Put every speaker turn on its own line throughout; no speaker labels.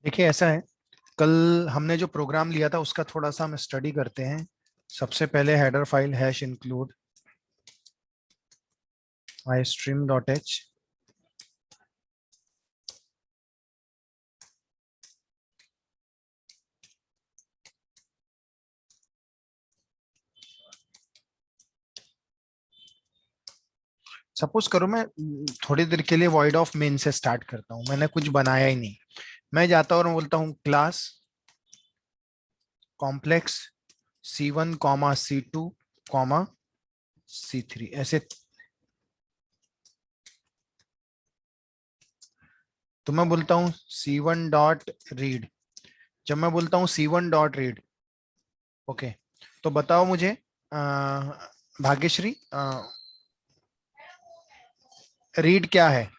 देखिए ऐसा है, कल हमने जो प्रोग्राम लिया था उसका थोड़ा सा हम स्टडी करते हैं। सबसे पहले header file hash include istream.h। Suppose करो मैं थोड़ी देर के लिए वॉइड ऑफ मेन से स्टार्ट करता हूं, मैंने कुछ बनाया ही नहीं। मैं जाता हूं और बोलता हूं class complex C1 comma C2 comma C3 ऐसे। तो मैं बोलता हूं C1 डॉट रीड। जब मैं बोलता हूं C1 डॉट रीड, ओके, तो बताओ मुझे भाग्यश्री, रीड क्या है?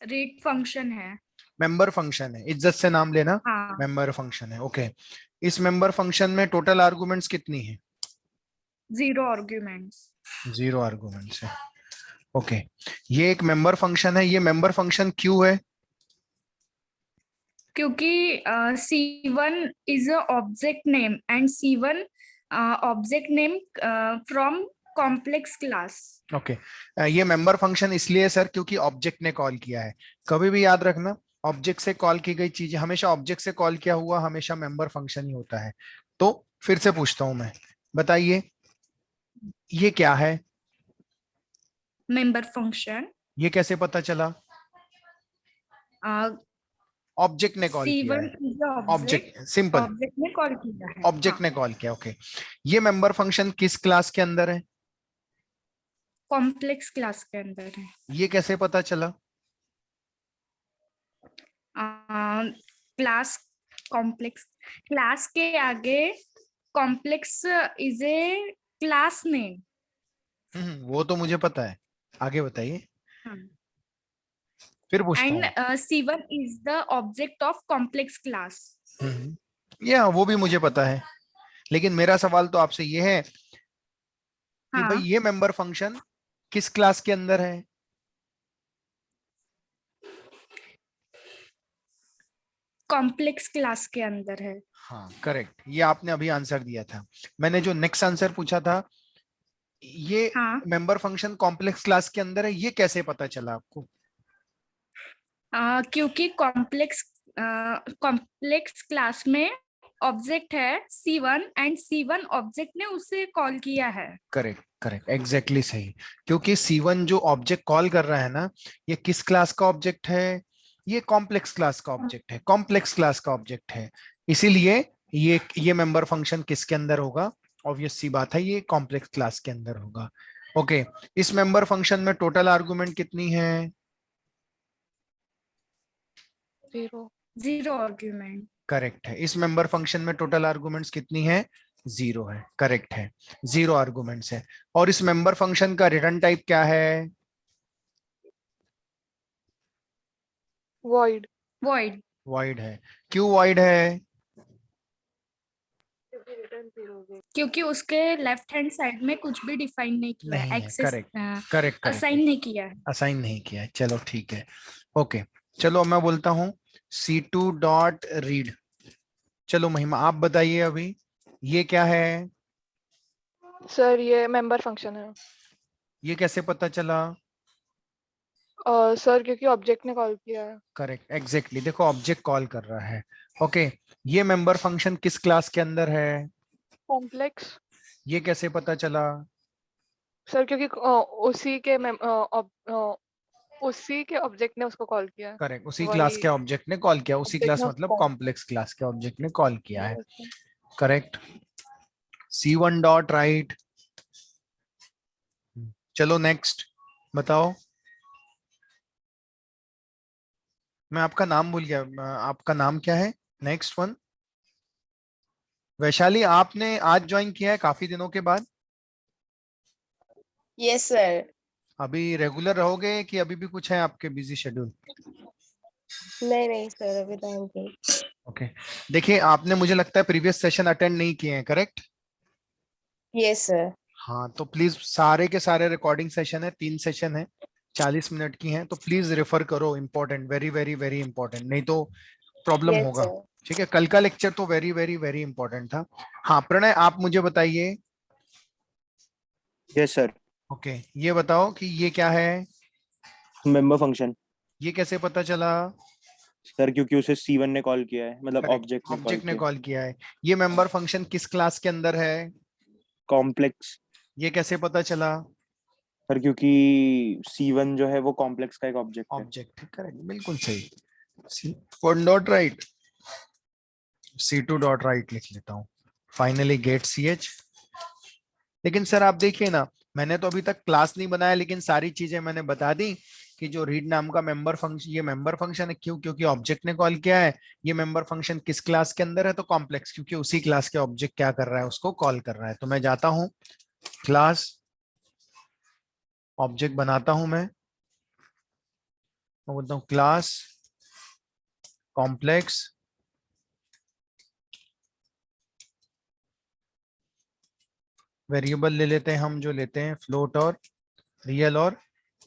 रीड फंक्शन है।
मेंबर फंक्शन है, इज्जत से नाम लेना।
हाँ,
मेंबर फंक्शन है, ओके। इस मेंबर फंक्शन में टोटल आर्गुमेंट्स कितनी है?
0 आर्ग्यूमेंट्स।
0 आर्गुमेंट्स है, ओके। ये एक मेंबर फंक्शन है, ये मेंबर फंक्शन क्यों है?
क्योंकि C1 is a object name and C1 object name from complex class.
Okay, ये मेंबर फंक्शन इसलिए है सर क्योंकि ऑब्जेक्ट ने कॉल किया है। कभी भी याद रखना, ऑब्जेक्ट से कॉल की गई चीज हमेशा, ऑब्जेक्ट से कॉल किया हुआ हमेशा मेंबर फंक्शन ही होता है। तो फिर से पूछता हूं मैं, बताइए ये क्या है?
मेंबर फंक्शन
ये कैसे पता चला? ऑब्जेक्ट ने कॉल किया
C1
है।
Is a
object,
object,
simple.
Object ने कॉल किया है।
ऑब्जेक्ट
हाँ,
ने कॉल किया, ओके। ये मेंबर फंक्शन किस क्लास के अंदर है?
कॉम्प्लेक्स क्लास के अंदर है।
ये कैसे पता चला?
क्लास कॉम्प्लेक्स क्लास के आगे complex is a class name.
वो तो मुझे पता है, आगे बताइए, फिर पूछता
एंड
हूँ।
C1 is the object of complex class.
ये वो भी मुझे पता है, लेकिन मेरा सवाल तो आपसे ये है कि भाई
हाँ,
ये मेंबर फंक्शन किस क्लास के अंदर है?
कॉम्प्लेक्स क्लास के अंदर है।
हाँ करेक्ट, ये आपने अभी आंसर दिया था। मैंने जो नेक्स्ट आंसर पूछा था, ये
हाँ,
मेंबर फंक्शन कॉम्प्लेक्स क्लास के अंदर है, ये कैसे पता चला आपको?
क्योंकि कॉम्प्लेक्स क्लास में ऑब्जेक्ट है C1 एंड C1 ऑब्जेक्ट ने उसे कॉल किया है।
करेक्ट करेक्ट, एग्जैक्टली सही। क्योंकि C1 जो ऑब्जेक्ट कॉल कर रहा है ना, ये किस क्लास का ऑब्जेक्ट है? ये कॉम्प्लेक्स क्लास का ऑब्जेक्ट है, कॉम्प्लेक्स क्लास का ऑब्जेक्ट है। इसीलिए ये मेंबर फंक्शन किसके अंदर होगा? ऑब्वियस सी बात है, ये कॉम्प्लेक्स क्लास के अंदर होगा। ओके, इस मेंबर फंक्शन में टोटल आर्गुमेंट कितनी है?
0 आर्ग्यूमेंट।
करेक्ट है, इस मेंबर फंक्शन में टोटल आर्गुमेंट्स कितनी है? 0 है, करेक्ट है। 0 आर्गुमेंट्स है। और इस मेंबर फंक्शन का रिटर्न टाइप क्या है?
void।
वॉइड।
वॉइड है। क्यों वॉइड है?
क्योंकि रिटर्न 0 हो गई।
क्योंकि उसके लेफ्ट हैंड साइड में कुछ भी डिफाइन नहीं किया है,
नहीं है,
access
correct correct correct,
assign नहीं किया है।
असाइन नहीं किया है, चलो ठीक है। ओके, चलो मैं बोलता हूँ C2 डॉट रीड। चलो महिमा आप बताइए अभी, ये क्या है?
सर ये मेंबर फंक्शन है।
ये कैसे पता चला?
सर क्योंकि ऑब्जेक्ट ने कॉल किया है।
करेक्ट, एग्जैक्टली, देखो ऑब्जेक्ट कॉल कर रहा है। ओके, ये मेंबर फंक्शन किस क्लास के अंदर है?
कॉम्प्लेक्स।
ये कैसे पता चला?
सर क्योंकि उसी के ऑब्जेक्ट ने उसको कॉल किया है।
करेक्ट, उसी क्लास
वही
के ऑब्जेक्ट ने कॉल किया, उसी
ऑब्जेक्ट
क्लास
ने
मतलब
उसको
कॉम्प्लेक्स क्लास के ऑब्जेक्ट ने कॉल किया है।
Call.
Correct. C1 dot right. चलो नेक्स्ट बताओ। मैं आपका नाम भूल गया, आपका नाम क्या है? Next one. वैशाली, आपने आज ज्वाइन किया है काफी दिनों के बाद?
Yes sir.
अभी रेगुलर रहोगे कि अभी भी कुछ है आपके बिजी शेड्यूल?
नहीं नहीं सर, अभी तो हम ठीक।
ओके, देखिए आपने मुझे लगता है प्रीवियस सेशन अटेंड नहीं किए हैं, करेक्ट?
Yes sir.
हाँ तो प्लीज, सारे के सारे रिकॉर्डिंग सेशन है, 3 सेशन है, 40 मिनट की हैं, तो प्लीज रेफर करो, important, very very very important, नहीं तो प्रॉब्लम
Yes,
होगा।
sir.
ठीक है, कल का लेक्चर तो वेरी वेरी वेरी इंपॉर्टेंट था। हाँ प्रणय, आप मुझे बताइए।
Yes sir.
ओके, ये बताओ कि ये क्या है,
मेंबर फंक्शन
ये कैसे पता चला?
सर, क्योंकि उसे C1 ने कॉल किया है, मतलब
करेक्ट,
ऑब्जेक्ट ने कॉल
ऑब्जेक्ट ने
किया।
कॉल किया है। ये मेंबर फंक्शन किस क्लास के अंदर है?
कॉम्प्लेक्स।
ये कैसे पता चला?
सर क्योंकि C1 जो है वो कॉम्प्लेक्स का एक ऑब्जेक्ट है।
ऑब्जेक्ट, करेक्ट, बिल्कुल सही। One dot right, C2 dot right लिख लेता हूँ, फाइनली गेट CH। लेकिन सर आप देखिए ना, मैंने तो अभी तक क्लास नहीं बनाया, लेकिन सारी चीजें मैंने बता दी कि जो रीड नाम का मेंबर फंक्शन, ये मेंबर फंक्शन है, क्यों? क्योंकि ऑब्जेक्ट ने कॉल किया है। ये मेंबर फंक्शन किस क्लास के अंदर है? तो कॉम्प्लेक्स, क्योंकि उसी क्लास के ऑब्जेक्ट क्या कर रहा है, उसको कॉल कर रहा है। तो मैं जाता हूँ क्लास, ऑब्जेक्ट बनाता हूं मैं बोलता हूँ क्लास कॉम्प्लेक्स, वेरिएबल ले लेते हैं हम, जो लेते हैं फ्लोट और रियल और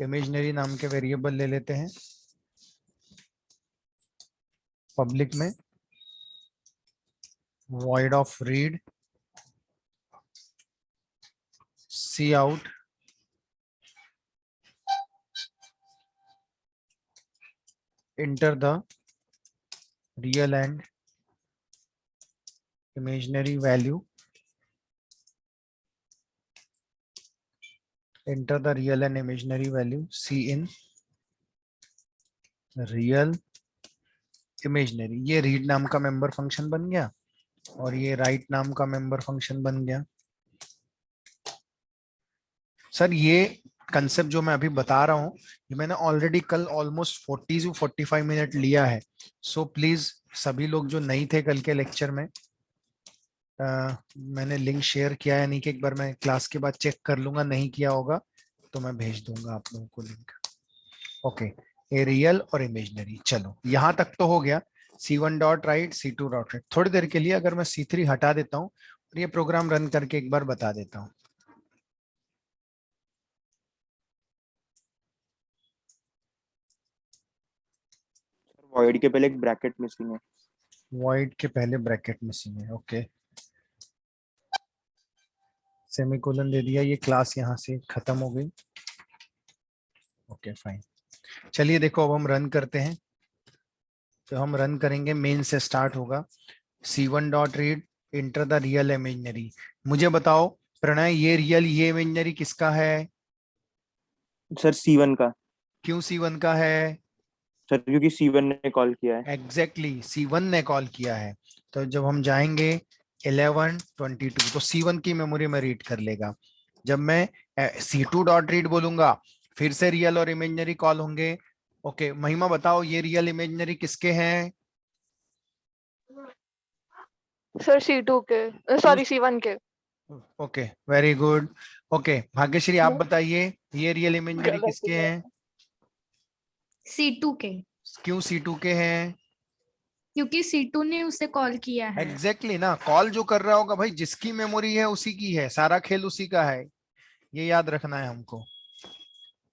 इमेजिनरी नाम के वेरिएबल ले लेते हैं। पब्लिक में void of read cout enter the real and imaginary value, enter the real and imaginary value C in real imaginary। ये read नाम का मेंबर फंक्शन बन गया और ये write नाम का मेंबर फंक्शन बन गया। सर ये कंसेप्ट जो मैं अभी बता रहा हूँ, ये मैंने ऑलरेडी कल ऑलमोस्ट 40 to 45 मिनट लिया है। सो प्लीज सभी लोग जो नहीं थे कल के लेक्चर में, मैंने लिंक शेयर किया है, नहीं कि एक बार मैं क्लास के बाद चेक कर लूंगा, नहीं किया होगा तो मैं भेज दूंगा आप लोगों को लिंक। ओके, ए रियल और इमेजनरी, चलो यहाँ तक तो हो गया। C1 dot right, C2 dot right. थोड़ी देर के लिए अगर मैं C3 हटा देता हूँ और ये प्रोग्राम रन करके एक बार बता देता हूँ।
वॉइड के पहले एक ब्रैकेट मिसिंग है।
void के पहले ब्रैकेट मिसिंग है, ओके। सेमीकोलन दे दिया, ये क्लास यहाँ से खत्म हो गई। ओके फाइन, चलिए देखो अब हम रन करते हैं। तो हम रन करेंगे, मेन से स्टार्ट होगा। C1 dot read, enter the real imaginary. मुझे बताओ प्रणय, ये रियल ये इमेजिनरी किसका है?
सर C1 का।
क्यों C1 का है?
सर क्योंकि C1 ने कॉल किया है।
एग्जैक्टली C1 ने कॉल किया है। तो जब हम जाएंगे 11:22 तो C1 की मेमोरी में रीड कर लेगा। जब मैं C2 डॉट रीड बोलूंगा, फिर से रियल और इमेजिनरी कॉल होंगे। ओके महिमा बताओ, ये रियल इमेजिनरी किसके हैं?
सर C2 के, सॉरी C1 के।
Okay very good. Okay Bhagyashree आप बताइए, ये रियल इमेजिनरी किसके हैं?
C2 के,
क्यों C2 के हैं?
क्योंकि C2 ने उसे कॉल किया है।
एग्जैक्टली ना, कॉल जो कर रहा होगा भाई, जिसकी मेमोरी है उसी की है, सारा खेल उसी का है, ये याद रखना है हमको।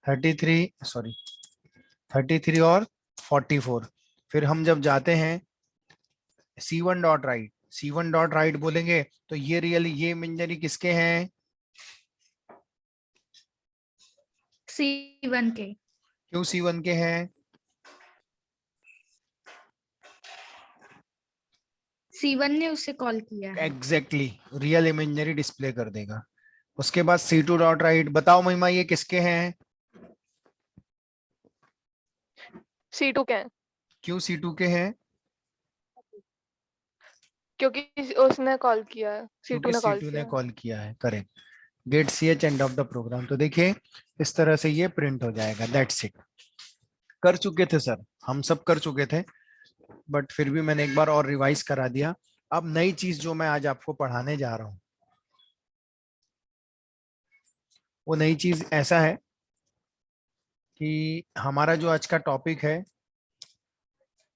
33 और 44। फिर हम जब जाते हैं C1 dot right, C1 dot right बोलेंगे तो ये रियल ये इमेजिनरी किसके हैं?
C1 के,
क्यों C1 के हैं?
C1 ने उसे कॉल किया है।
एग्जैक्टली, रियल इमेजिनरी डिस्प्ले कर देगा। उसके बाद C2 डॉट राइट, बताओ महिमा ये किसके हैं?
C2 के हैं,
क्यों C2 के हैं?
क्योंकि उसने कॉल किया है,
क्योंकि
C2 ने कॉल
C2
किया
ने
है।
कॉल किया है, correct. Get CH end of the program. तो देखिए इस तरह से ये प्रिंट हो जाएगा, दैट्स इट। कर चुके थे सर, हम सब कर चुके थे, बट फिर भी मैंने एक बार और रिवाइज करा दिया। अब नई चीज जो मैं आज आपको पढ़ाने जा रहा हूँ, वो नई चीज ऐसा है कि हमारा जो आज का टॉपिक है,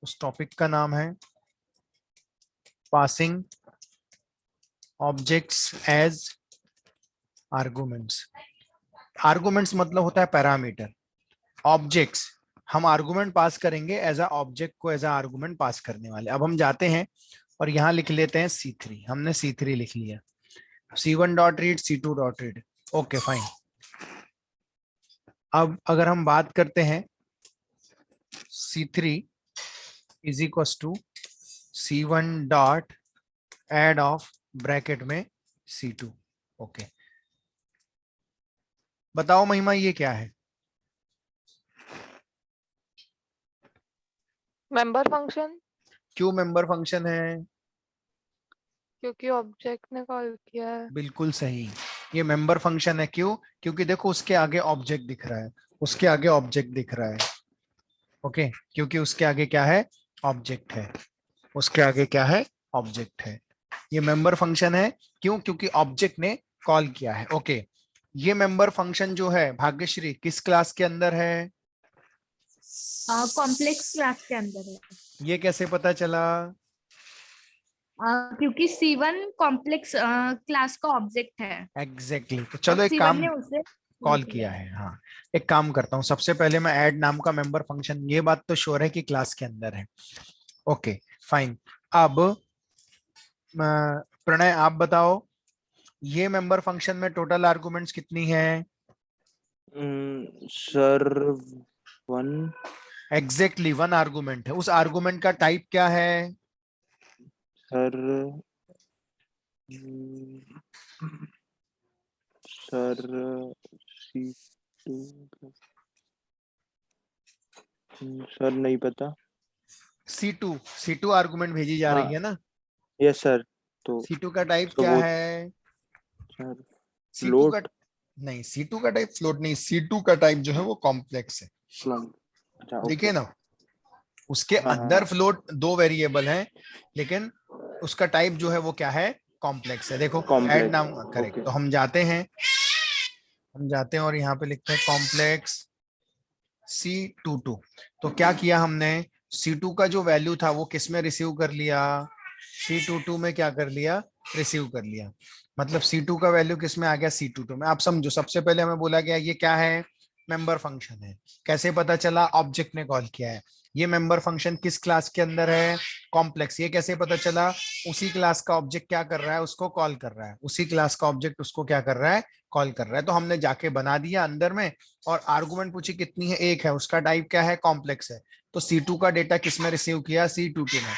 उस टॉपिक का नाम है passing objects as arguments. Arguments मतलब होता है पैरामीटर। ऑब्जेक्ट्स हम आर्गुमेंट पास करेंगे एज अ ऑब्जेक्ट को एज अ आर्गुमेंट पास करने वाले। अब हम जाते हैं और यहाँ लिख लेते हैं C3, हमने C3 लिख लिया, C1 dot read C2 dot read, okay fine. अब अगर हम बात करते हैं C3 is equal to C1 dot add of bracket में C2, ओके। बताओ महिमा ये क्या है?
मेंबर फंक्शन,
क्यों मेंबर फंक्शन है?
क्योंकि ऑब्जेक्ट ने कॉल किया है।
बिल्कुल सही, ये मेंबर फंक्शन है। क्यों? क्योंकि देखो उसके आगे ऑब्जेक्ट दिख रहा है, उसके आगे ऑब्जेक्ट दिख रहा है, ओके। क्योंकि उसके आगे क्या है? ऑब्जेक्ट है, उसके आगे क्या है? ऑब्जेक्ट है। ये मेंबर फंक्शन है। क्यों? क्योंकि ऑब्जेक्ट ने कॉल किया है, ओके। ये मेंबर फंक्शन जो है भाग्यश्री किस क्लास के अंदर है?
कॉम्प्लेक्स क्लास के अंदर है।
ये कैसे पता चला?
क्योंकि C1 कॉम्प्लेक्स क्लास का ऑब्जेक्ट है
एग्जैक्टली तो
और
चलो एक
C1
काम
ने उसे
कॉल किया है। हाँ, एक काम करता हूँ, सबसे पहले मैं ऐड नाम का मेंबर फंक्शन, ये बात तो श्योर है कि क्लास के अंदर है, ओके फाइन। अब प्रणय आप बताओ, ये मेंबर फंक्शन में टोटल आर्गुमेंट्स कितनी है?
सर 1।
एग्जैक्टली 1 आर्गुमेंट है। उस आर्गुमेंट का टाइप क्या है?
सर सर C2, सर नहीं पता।
C2 आर्गुमेंट भेजी जा
हाँ
रही है ना?
Yes sir. तो
C2 का टाइप
तो
क्या
वो
है?
सर
C2 का
फ्लोट।
नहीं, C2 का टाइप फ्लोट नहीं, C2 का टाइप जो है वो कॉम्प्लेक्स है।
अच्छा ओके।
देखिए ना, उसके
हाँ हाँ
अंदर फ्लोट 2 वेरिएबल हैं, लेकिन उसका टाइप जो है वो क्या है? कॉम्प्लेक्स है। देखो ऐड
कॉम्प्लेक्स,
नाम करेक्ट।
ओके।
तो हम जाते हैं, हम जाते हैं और यहाँ पे लिखते हैं कॉम्प्लेक्स C22। तो क्या किया हमने? C2 का जो वैल्यू था वो किस में रिसीव कर लिया? C22 में क्या कर लिया? रिसीव कर लिया। मतलब C2 का वैल्यू किस में आ गया? C22 में। आप समझो, सबसे पहले हमें बोला गया ये क्या है? मेंबर फंक्शन है। कैसे पता चला? ऑब्जेक्ट ने कॉल किया है। ये मेंबर फंक्शन किस क्लास के अंदर है? कॉम्प्लेक्स। ये कैसे पता चला? उसी क्लास का ऑब्जेक्ट क्या कर रहा है? उसको कॉल कर रहा है। उसी क्लास का ऑब्जेक्ट उसको क्या कर रहा है? कॉल कर रहा है। तो हमने जाके बना दिया अंदर में, और आर्गुमेंट पूछी कितनी है? 1 है। उसका टाइप क्या है? कॉम्प्लेक्स है। तो C2 का डेटा किस में रिसीव किया? C22 में।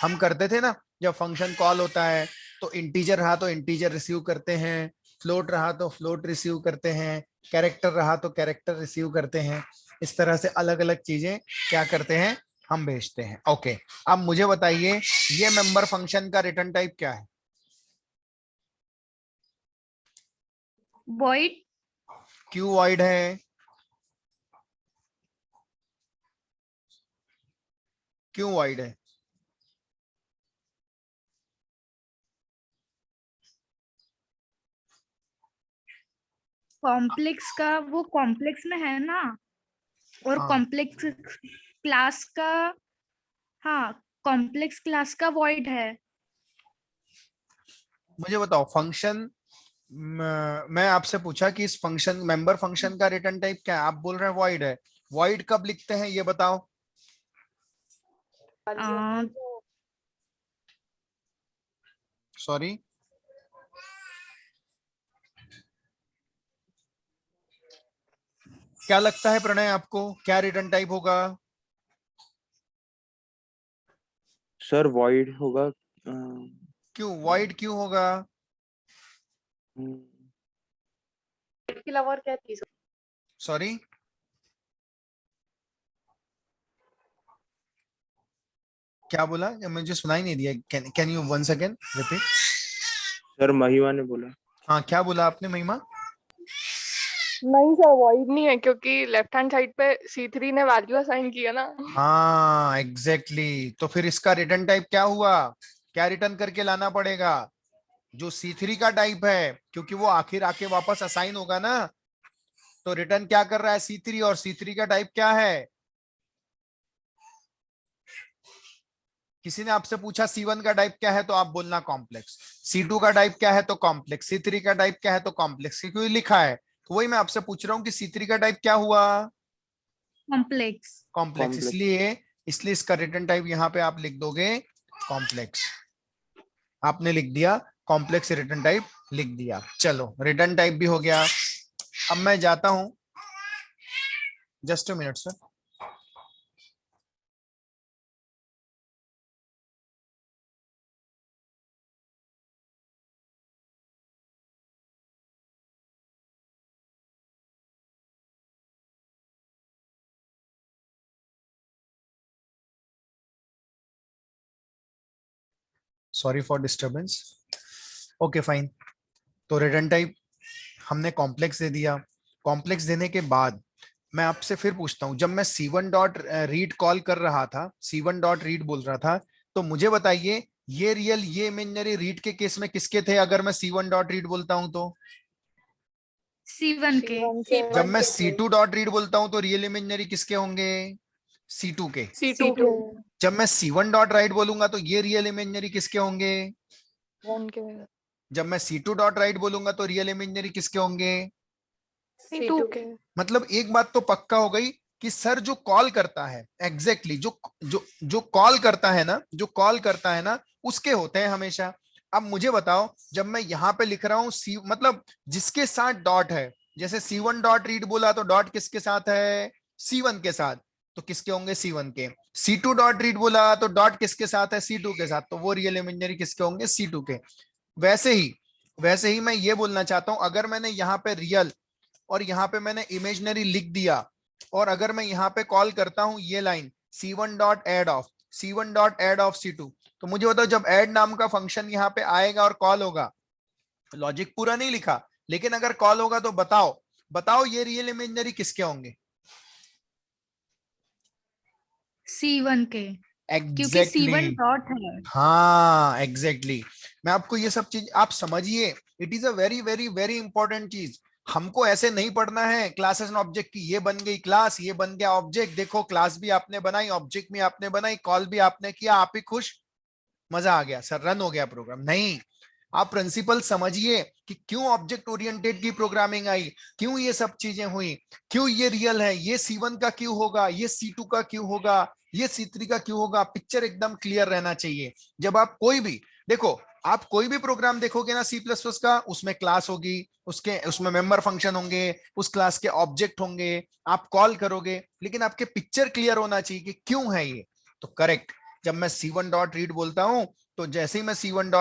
हम करते थे ना, जब फंक्शन कॉल होता है तो इंटीजर रहा तो इंटीजर रिसीव करते हैं, फ्लोट रहा तो फ्लोट रिसीव करते हैं, कैरेक्टर रहा तो कैरेक्टर रिसीव करते हैं। इस तरह से अलग अलग चीजें क्या करते हैं? हम भेजते हैं, ओके। अब मुझे बताइए, ये मेंबर फंक्शन का रिटर्न टाइप क्या है?
void
क्यों वॉइड है? क्यों वॉइड है?
कॉम्प्लेक्स का, वो कॉम्प्लेक्स में है ना, और
हाँ,
कॉम्प्लेक्स क्लास का, हाँ कॉम्प्लेक्स क्लास का void है।
मुझे बताओ फंक्शन, मैं आपसे पूछा कि इस फंक्शन मेंबर फंक्शन का रिटर्न टाइप क्या है, आप बोल रहे हैं वॉइड है। वॉइड कब लिखते हैं ये बताओ? सॉरी, क्या लगता है प्रणय आपको, क्या रिटर्न टाइप होगा?
सर वॉइड होगा।
क्यों वॉइड क्यों होगा?
इसके अलावा और क्या चीज?
सॉरी, क्या बोला? या मुझे सुनाई नहीं दिया। Can you one second repeat?
Sir महिमा ने बोला।
हाँ, क्या बोला आपने महिमा?
नहीं सर, वॉइड नहीं है क्योंकि लेफ्ट हैंड साइड पे C3 ने वैल्यू असाइन किया ना।
हाँ एग्जैक्टली तो फिर इसका रिटर्न टाइप क्या हुआ? क्या रिटर्न करके लाना पड़ेगा? जो C3 का टाइप है, क्योंकि वो आखिर आके वापस असाइन होगा ना। तो रिटर्न क्या कर रहा है? C3, और C3 का टाइप क्या है? किसी ने आपसे पूछा C1 का टाइप क्या है, तो आप बोलना कॉम्प्लेक्स। C2 का टाइप क्या है? तो कॉम्प्लेक्स। C3 का टाइप क्या है? तो कॉम्प्लेक्स, क्योंकि लिखा है। तो वही मैं आपसे पूछ रहा हूँ कि C3 का टाइप क्या हुआ?
कॉम्प्लेक्स।
Complex,
Complex.
इसलिए इसका रिटर्न टाइप यहाँ पे आप लिख दोगे कॉम्प्लेक्स। आपने लिख दिया कॉम्प्लेक्स, रिटर्न टाइप लिख दिया। चलो रिटर्न टाइप भी हो गया। अब मैं जाता हूं, just a minute sir. Sorry for disturbance. Okay fine. तो रिटर्न टाइप हमने कॉम्प्लेक्स दे दिया। कॉम्प्लेक्स देने के बाद मैं आपसे फिर पूछता हूं, जब मैं C1 डॉट रीड कॉल कर रहा था, C1 डॉट रीड बोल रहा था, तो मुझे बताइए ये रियल ये इमेजिनरी रीड के केस में किसके थे? अगर मैं C1 डॉट रीड बोलता हूं तो
C1 के।
C1 के
जब मैं C2 डॉट रीड बोलता हूं तो रियल इमेजिनरी किसके होंगे? C2 के।
C2
C2
जब मैं C1 डॉट राइट बोलूंगा तो ये रियल इमेजिनरी किसके होंगे?
1 के।
जब मैं C2 डॉट राइट बोलूंगा तो रियल इमेजिनरी किसके होंगे?
C2 के।
मतलब एक बात तो पक्का हो गई कि सर जो कॉल करता है एग्जैक्टली जो कॉल करता है ना, जो कॉल करता है ना उसके होते हैं हमेशा। अब मुझे बताओ, जब मैं यहां पे लिख रहा हूं सी, मतलब जिसके साथ डॉट है, जैसे C1 डॉट रीड बोला तो डॉट किसके साथ है? C1 के साथ, तो किसके होंगे? C1 के। C2 डॉट रीड बोला तो डॉट किसके साथ है? C2 के साथ, तो वो रियल इमेजिनरी किसके होंगे? C2 के। वैसे ही मैं ये बोलना चाहता हूं, अगर मैंने यहाँ पे रियल और यहाँ पे मैंने इमेजिनरी लिख दिया, और अगर मैं यहाँ पे कॉल करता हूं ये line C1 dot add of C1 dot add of C2, तो मुझे बताओ जब एड नाम का फंक्शन यहाँ पे आएगा और कॉल होगा, लॉजिक पूरा नहीं लिखा लेकिन अगर कॉल होगा तो बताओ ये रियल इमेजिनरी किसके होंगे?
C1 के, क्योंकि
एग्जैक्टली
C1 डॉट है।
हाँ एग्जैक्टली। मैं आपको ये सब चीज आप समझिए, it is a very very very important चीज। हमको ऐसे नहीं पढ़ना है क्लासेस एंड ऑब्जेक्ट की, ये बन गई क्लास, ये बन गया ऑब्जेक्ट, देखो क्लास भी आपने बनाई, ऑब्जेक्ट भी आपने बनाई, कॉल भी आपने किया, आप ही खुश, मजा आ गया सर, रन हो गया प्रोग्राम। नहीं, आप प्रिंसिपल समझिए कि क्यों ऑब्जेक्ट ओरिएंटेड की प्रोग्रामिंग आई, क्यों ये सब चीजें हुई, क्यों ये रियल है, ये C1 का क्यों होगा, ये C2 का क्यों होगा, ये C3 का क्यों होगा। पिक्चर एकदम क्लियर रहना चाहिए। जब आप कोई भी देखो, आप कोई भी प्रोग्राम देखोगे ना C++ का, उसमें क्लास होगी, उसमें मेंबर फंक्शन होंगे, उस क्लास के ऑब्जेक्ट होंगे, आप कॉल करोगे, लेकिन आपके पिक्चर क्लियर होना चाहिए कि क्यों है ये। तो करेक्ट, जब मैं C1 डॉट रीड बोलता हूं तो जैसे ही मैं C1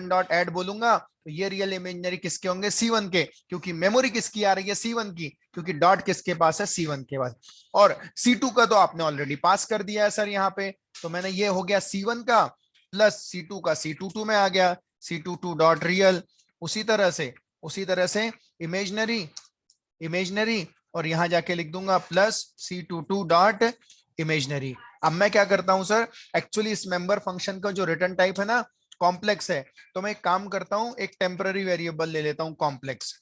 डॉट ऐड बोलूंगा तो ये रियल इमेजिनरी किसके होंगे? C1 के, क्योंकि मेमोरी किसकी आ रही है? C1 की, क्योंकि डॉट किसके पास है? C1 के पास। और C2 का तो आपने ऑलरेडी पास कर दिया है सर यहाँ पे, तो मैंने ये हो गया C1 का प्लस C2 का C22 में आ गया, C22 डॉट रियल। उसी तरह से इमेजिनरी और यहां जाके लिख दूंगा प्लस C22 डॉट इमेजिनरी। अब मैं क्या करता हूं सर, एक्चुअली इस मेंबर फंक्शन का जो रिटर्न टाइप है ना कॉम्प्लेक्स है, तो मैं एक काम करता हूं, एक टेम्पररी वेरिएबल ले लेता हूं कॉम्प्लेक्स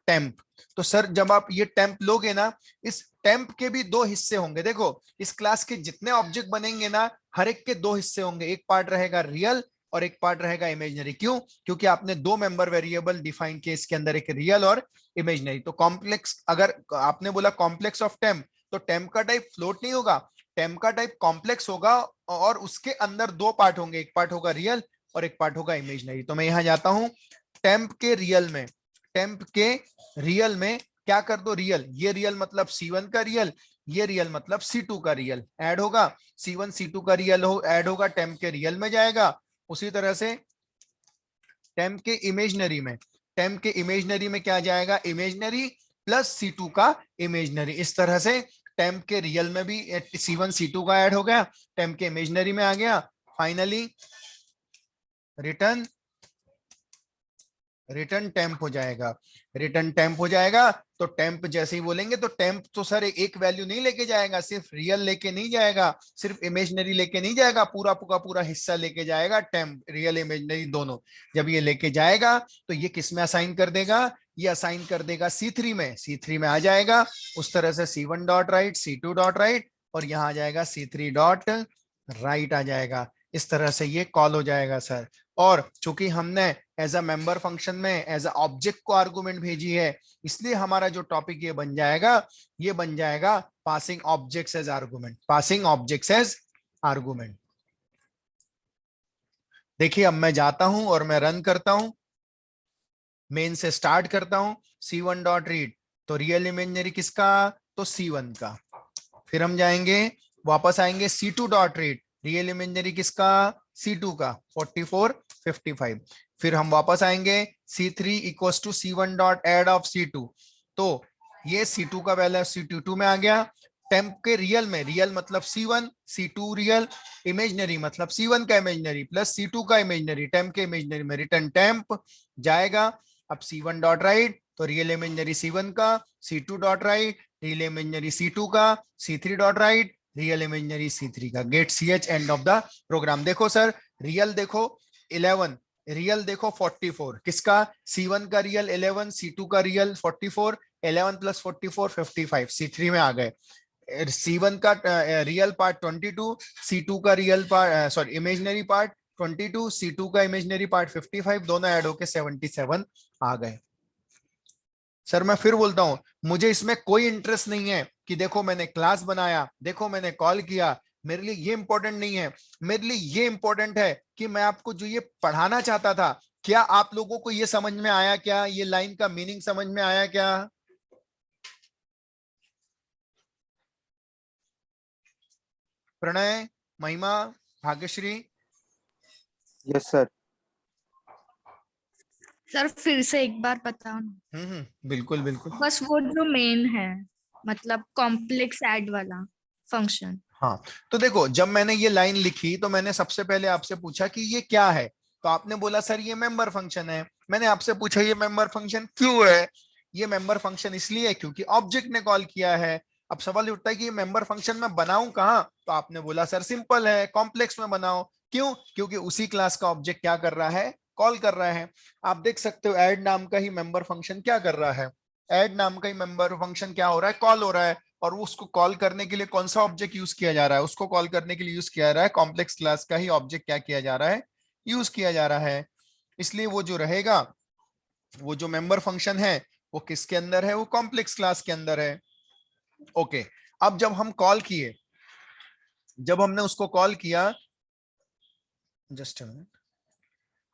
टेम्प। तो सर जब आप ये टेम्प लोगे ना, इस टेम्प के भी दो हिस्से होंगे। देखो इस क्लास के जितने ऑब्जेक्ट बनेंगे ना, हर एक के दो हिस्से होंगे, एक पार्ट रहेगा रियल और एक पार्ट रहेगा इमेजिनरी। क्यों? क्योंकि आपने दो मेंबर वेरिएबल डिफाइन किए, इसके अंदर एक रियल और इमेजिनरी। तो कॉम्प्लेक्स, अगर आपने बोला कॉम्प्लेक्स ऑफ टेम्प, तो टेम्प का टाइप फ्लोट नहीं होगा, टेम्प का टाइप कॉम्प्लेक्स होगा, और उसके अंदर दो पार्ट होंगे, एक पार्ट होगा रियल और एक पार्ट होगा इमेजिनरी। तो मैं यहां जाता हूं टेम्प के रियल में क्या कर दो, रियल, ये रियल मतलब C1 का रियल, ये रियल मतलब C2 का रियल ऐड होगा, C1 C2 का रियल ऐड होगा, टेम्प के रियल में जाएगा। उसी तरह से टेम्प के इमेजिनरी में क्या जाएगा? इमेजिनरी प्लस C2 का इमेजिनरी। इस तरह से टेम्प के रियल में भी C1 C2 का ऐड हो गया, टेम्प के इमेजिनरी में आ गया। फाइनली रिटर्न टेम्प हो जाएगा। तो टेम्प जैसे ही बोलेंगे तो टेम्प तो सर एक वैल्यू नहीं लेके जाएगा, सिर्फ रियल लेके नहीं जाएगा, सिर्फ इमेजिनरी लेके नहीं जाएगा, पूरा का पूरा हिस्सा लेके जाएगा, टेम्प रियल इमेजिनरी दोनों। जब ये लेके जाएगा तो ये किस में असाइन कर देगा? ये असाइन कर देगा C3 में आ जाएगा। उस तरह से C1 dot right, C2 dot right, और यहाँ आ जाएगा C3 डॉट राइट आ जाएगा। इस तरह से ये कॉल हो जाएगा सर। और चूंकि हमने एज अ मेंबर फंक्शन में एज अ ऑब्जेक्ट को आर्गुमेंट भेजी है, इसलिए हमारा जो टॉपिक ये बन जाएगा passing objects as argument, passing objects as argument. देखिए अब मैं जाता हूं और मैं रन करता हूं, मेन से स्टार्ट करता हूं, C1 डॉट रीड, तो रियल इमेजिनरी किसका, तो C1 का। फिर हम जाएंगे, वापस आएंगे C2 dot read, real imaginary किसका, C2 का 44 55। फिर हम वापस आएंगे C3 equals to C1 dot add of C2, तो ये C2 का वैल्यू C2 में आ गया। टेम्प के रियल में, रियल मतलब C1, C2 रियल, इमेजिनरी मतलब C1 का इमेजिनरी प्लस C2 का इमेजिनरी, टेम्प के इमेजिनरी में रिटर्न टेम्प जाएगा। अब C1 डॉट राइट, तो रियल इमेजिनरी C1 का, C2 dot write, real imaginary C2 का, C3 dot write, real imaginary C3 का। Get CH end of the program. देखो सर, रियल देखो 11, रियल देखो 44, किसका, C1 का रियल 11, C2 का रियल 44, 11 प्लस 44 55, C3 में आ गए। C1 का रियल पार्ट 22, C2 का real part sorry imaginary part 22, C2 का इमेजिनरी पार्ट 55, दोनों ऐड होके 77 आ गए। सर मैं फिर बोलता हूं, मुझे इसमें कोई इंटरेस्ट नहीं है कि देखो मैंने क्लास बनाया, देखो मैंने कॉल किया, मेरे लिए ये इंपॉर्टेंट नहीं है। मेरे लिए ये इंपॉर्टेंट है कि मैं आपको जो ये पढ़ाना चाहता था, क्या आप लोगों को ये समझ में आया, क्या ये लाइन का मीनिंग समझ में आया क्या? प्रणय, महिमा, भाग्यश्री।
Yes sir.
सर फिर से एक बार बताओ ना।
बिल्कुल बिल्कुल।
बस वो जो मेन है, मतलब कॉम्प्लेक्स ऐड वाला फंक्शन।
हाँ, तो देखो जब मैंने ये लाइन लिखी तो मैंने सबसे पहले आपसे पूछा कि ये क्या है, तो आपने बोला सर ये मेंबर फंक्शन है। मैंने आपसे पूछा ये मेंबर फंक्शन क्यों है, ये मेंबर फंक्शन इसलिए है क्योंकि ऑब्जेक्ट ने कॉल किया है। अब सवाल उठता है कि ये मेंबर फंक्शन मैं बनाऊं कहाँ, तो आपने बोला सर सिंपल है, कॉम्प्लेक्स में बनाओ। क्यों, क्योंकि उसी क्लास का ऑब्जेक्ट क्या कर रहा है, कॉल कर रहा है। आप देख सकते हो ऐड नाम का ही मेंबर फंक्शन क्या कर रहा है, ऐड नाम का ही मेंबर फंक्शन क्या हो रहा है, कॉल हो रहा है। और उसको कॉल करने के लिए कौन सा ऑब्जेक्ट यूज किया जा रहा है, उसको कॉल करने के लिए यूज किया जा रहा है कॉम्प्लेक्स क्लास का ही ऑब्जेक्ट क्या किया जा रहा है, यूज किया जा रहा है। इसलिए वो जो रहेगा, वो जो मेंबर फंक्शन है वो किसके अंदर है, वो कॉम्प्लेक्स क्लास के अंदर है। ओके, अब जब हम कॉल किए, जब हमने उसको कॉल किया, जस्ट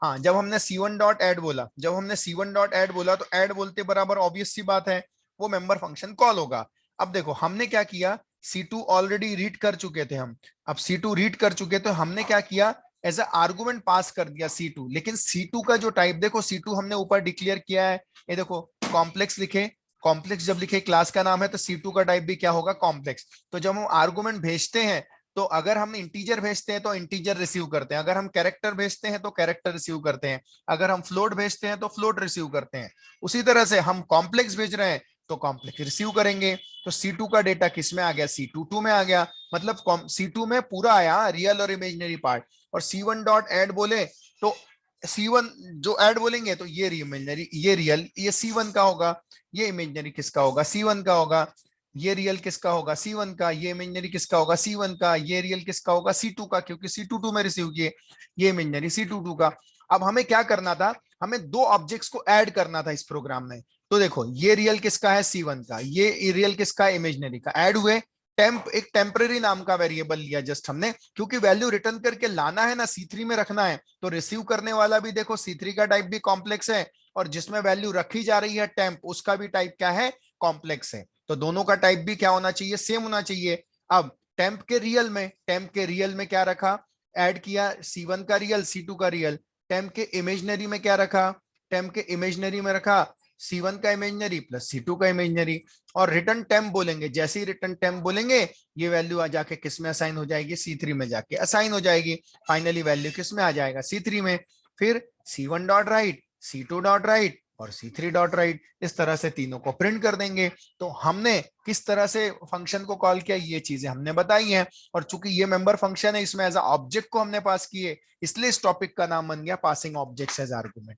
हाँ, जब हमने C1 डॉट एड बोला, जब हमने C1 डॉट एड बोला, तो एड बोलते बराबर ऑब्वियस सी बात है वो मेंबर फंक्शन कॉल होगा। अब देखो हमने क्या किया, C2 ऑलरेडी रीड कर चुके थे हम। अब C2 रीड कर चुके तो हमने क्या किया, एज अ आर्गुमेंट पास कर दिया C2। लेकिन C2 का जो टाइप देखो, C2 हमने ऊपर डिक्लेयर किया है, ये देखो कॉम्प्लेक्स लिखे, कॉम्प्लेक्स जब लिखे क्लास का नाम है तो C2 का टाइप भी क्या होगा, कॉम्प्लेक्स। तो जब हम आर्गुमेंट भेजते हैं, तो अगर हम इंटीजर भेजते हैं तो इंटीजर रिसीव करते हैं, अगर हम कैरेक्टर भेजते हैं तो कैरेक्टर रिसीव करते हैं, अगर हम फ्लोट भेजते हैं तो फ्लोट रिसीव करते हैं। उसी तरह से हम कॉम्प्लेक्स भेज रहे हैं तो कॉम्प्लेक्स रिसीव करेंगे। तो C2 का डेटा किस में आ गया, C22 में आ गया, मतलब C2 में पूरा आया रियल और इमेजिनरी पार्ट। और C1 डॉट एड बोले तो C1 जो ऐड बोलेंगे तो ये इमेजिनरी, ये रियल, ये C1 का होगा, ये इमेजिनरी किसका होगा, C1 का होगा, ये रियल किसका होगा, C1 का, ये इमेजिनरी किसका होगा, C1 का, ये रियल किसका होगा, C2 का, क्योंकि C22 में रिसीव किए, ये इमेजिनरी C22 का। अब हमें क्या करना था, हमें दो ऑब्जेक्ट्स को ऐड करना था इस प्रोग्राम में। तो देखो ये रियल किसका है, C1 का, ये रियल किसका है, इमेजिनरी का। ऐड हुए, टेम्प एक टेम्पररी नाम का वेरिएबल लिया जस्ट हमने, क्योंकि वैल्यू रिटर्न करके लाना है ना, C3 में रखना है। तो रिसीव करने वाला भी देखो C3 का टाइप भी कॉम्प्लेक्स है, और जिसमें वैल्यू रखी जा रही है टेम्प, उसका भी टाइप क्या है, कॉम्प्लेक्स है। तो दोनों का टाइप भी क्या होना चाहिए, सेम होना चाहिए। अब टेम्प के रियल में, टेम्प के रियल में क्या रखा, ऐड किया C1 का रियल, C2 का रियल। टेम्प के इमेजिनरी में क्या रखा, टेम्प के इमेजिनरी में रखा C1 का इमेजिनरी प्लस C2 का इमेजिनरी। और रिटर्न टेम्प बोलेंगे, जैसे ही रिटर्न टेम्प बोलेंगे, ये वैल्यू आ जाके किस में असाइन हो जाएगी, C3 में जाके असाइन हो जाएगी। फाइनली वैल्यू किस में आ जाएगा, C3 में। फिर C1 dot right, C2 dot right और C3 डॉट राइट, इस तरह से तीनों को प्रिंट कर देंगे। तो हमने किस तरह से फंक्शन को कॉल किया, ये चीजें हमने बताई हैं। और चूंकि ये मेंबर फंक्शन है, इसमें एज ऑब्जेक्ट को हमने पास किए, इसलिए इस टॉपिक का नाम बन गया passing objects as argument.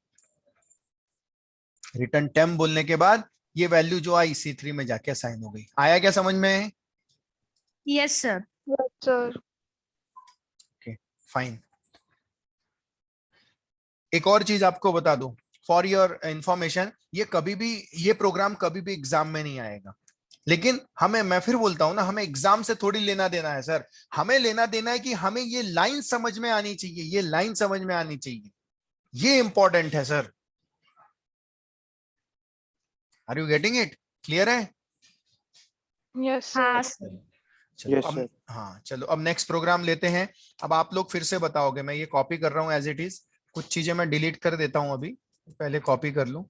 Return temp बोलने के बाद ये वैल्यू जो आई C3 में जाके असाइन हो गई। आया क्या समझ में?
Yes sir.
Sir
okay fine. एक और चीज आपको बता दूं फॉर योर इंफॉर्मेशन, ये प्रोग्राम कभी भी एग्जाम में नहीं आएगा, लेकिन मैं फिर बोलता हूं ना, हमें एग्जाम से थोड़ी लेना देना है सर। हमें लेना देना है कि हमें ये लाइन समझ में आनी चाहिए, ये लाइन समझ में आनी चाहिए, ये इंपॉर्टेंट है sir. Are you getting it? Clear है?
यस
हाँ
सर।
चलो
Yes,
अब,
sir.
हाँ चलो अब नेक्स्ट प्रोग्राम लेते हैं। अब आप लोग फिर से बताओगे, मैं ये कॉपी कर रहा हूं एज इट इज, कुछ चीजें मैं डिलीट कर देता हूं अभी, पहले कॉपी कर लूं।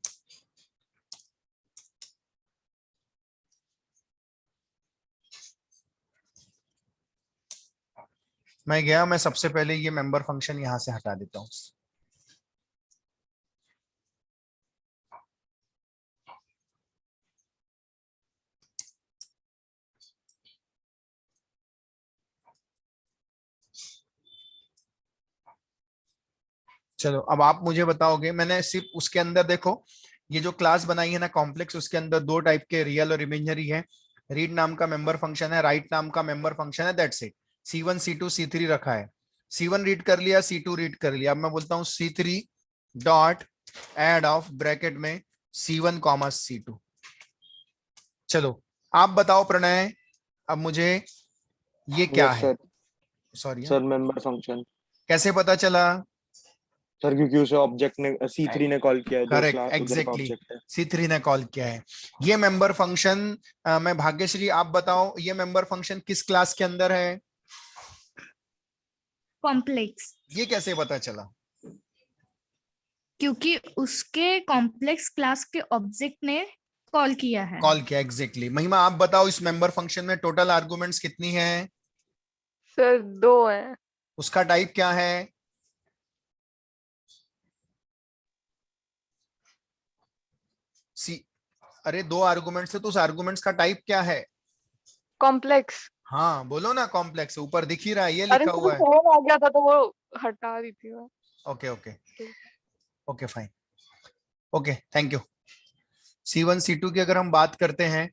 मैं सबसे पहले ये मेंबर फंक्शन यहां से हटा देता हूं। चलो अब आप मुझे बताओगे, मैंने सिर्फ उसके अंदर देखो, ये जो क्लास बनाई है ना कॉम्प्लेक्स, उसके अंदर दो टाइप के रियल और इमेजिनरी है। रीड नाम का मेंबर फंक्शन है, राइट नाम का मेंबर फंक्शन है, that's it. C1 C2 C3 रखा है। C1 रीड कर लिया, C2 रीड कर लिया। अब मैं बोलता हूँ C3 dot add of bracket में C1 कॉमा C2। चलो आप बताओ प्रणय, अब मुझे ये क्या
Yes,
है?
sir.
Sorry,
Sir, member function.
कैसे पता चला?
सर क्योंकि उसे ऑब्जेक्ट ने C3 ने कॉल किया है, जो
करेक्ट,
क्लास उधर का
एग्जैक्टली,
ऑब्जेक्ट है।
C3 ने कॉल किया है ये मेंबर फंक्शन। मैं भाग्यश्री आप बताओ, ये मेंबर फंक्शन किस क्लास के अंदर है?
कॉम्प्लेक्स,
ये कैसे पता चला?
क्योंकि उसके कॉम्प्लेक्स क्लास के ऑब्जेक्ट ने कॉल किया है।
कॉल किया, एग्जैक्टली। महिमा आप बताओ, इस मेंबर फंक्शन में टोटल आर्गुमेंट्स कितनी है?
सर 2 है।
उसका टाइप क्या है? सी, अरे दो आर्गुमेंट्स है तो उस आर्गुमेंट्स का टाइप क्या है?
कॉम्प्लेक्स।
हाँ बोलो ना, कॉम्प्लेक्स ऊपर दिख ही रहा है, ये
अरे
लिखा
सर
हुआ है।
फोन आ गया था तो वो हटा दी थी मैं।
Okay okay okay fine, okay thank you. C1 C2 की अगर हम बात करते हैं,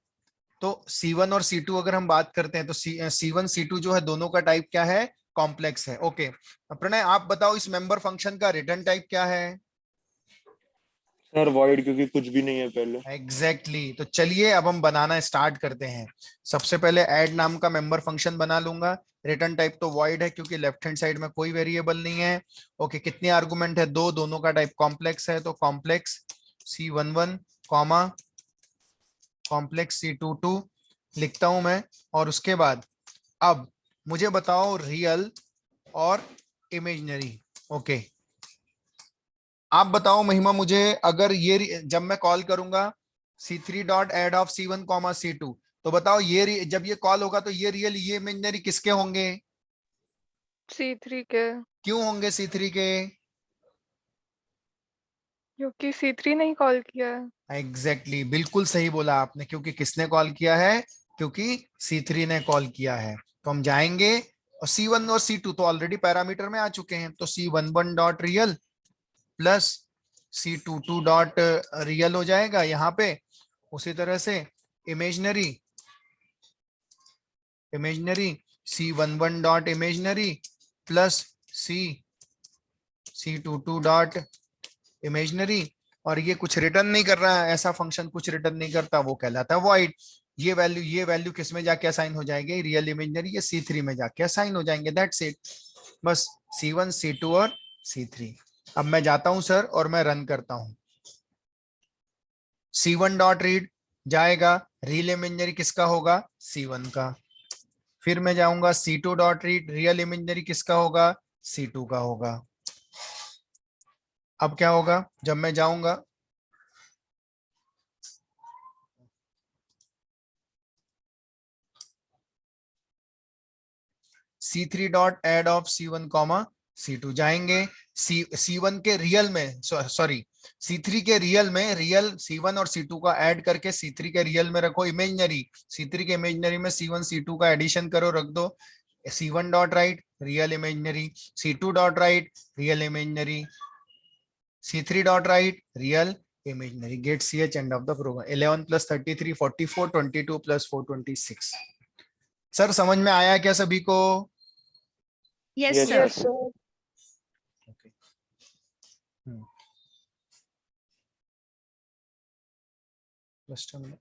तो C1 और C2 अगर हम बात करते हैं तो C1 C2 जो है दोनों का टाइप क्या है? कॉम्प्लेक्स है। ओके प्रणय आप बताओ, इस मेंबर फंक्शन का रिटर्न टाइप क्या है?
सर void, क्योंकि कुछ भी नहीं है पहले।
एग्जैक्टली तो चलिए अब हम बनाना स्टार्ट करते हैं। सबसे पहले ऐड नाम का मेंबर फंक्शन बना लूंगा। रिटर्न टाइप तो वॉइड है क्योंकि लेफ्ट हैंड साइड में कोई वेरिएबल नहीं है। ओके कितने आर्गुमेंट है? दो, दोनों का टाइप कॉम्प्लेक्स है, तो complex C11 comma complex C22 लिखता हूं मैं। और उसके बाद अब मुझे बताओ रियल और इमेजिनरी। ओके आप बताओ महिमा मुझे, अगर ये जब मैं कॉल करूंगा C3 dot add of C1 comma C2, तो बताओ ये जब ये कॉल होगा तो ये रियल ये इमेजिनरी किसके होंगे?
C3 के,
क्यों होंगे C3 के?
क्योंकि C3 ने ही कॉल किया है।
एग्जैक्टली बिल्कुल सही बोला आपने, क्योंकि किसने कॉल किया है? क्योंकि C3 ने कॉल किया है। तो हम जाएंगे, और C1 और C2 तो ऑलरेडी पैरामीटर में आ चुके हैं, तो C11 dot real plus C22 dot real हो जाएगा यहाँ पे। उसी तरह से imaginary imaginary C11 dot imaginary plus C22 dot imaginary. और ये कुछ रिटर्न नहीं कर रहा है, ऐसा फंक्शन कुछ रिटर्न नहीं करता, वो कहलाता है वॉइड। ये वैल्यू किस में जाके असाइन हो जाएंगे? रियल इमेजनरी, ये C3 में जाके असाइन हो जाएंगे, दैट्स इट। बस C1 C2 और C3। अब मैं जाता हूं सर और मैं रन करता हूं। C1 डॉट रीड जाएगा, रियल इमेजनरी किसका होगा? C1 का। फिर मैं जाऊंगा C2 dot read, real imaginary किसका होगा? C2 का होगा। अब क्या होगा जब मैं जाऊंगा, C3 dot add of C1 comma C2 जाएंगे। C1 के रियल में, सॉरी C3 के रियल में, रियल C1 और C2 का ऐड करके C3 के रियल में रखो इमेजनरी, C3 के इमेजनरी में C1 C2 का एडिशन करो, रख दो। C1 dot write real imaginary, C2 dot write real imaginary, C3 dot write real imaginary, get CH end of the program. 11 plus 33 44, 22 plus 4 26। Sir समझ में आया क्या सभी को?
Yes
Yes,
sir.
Yes sir.
Okay. Cluster में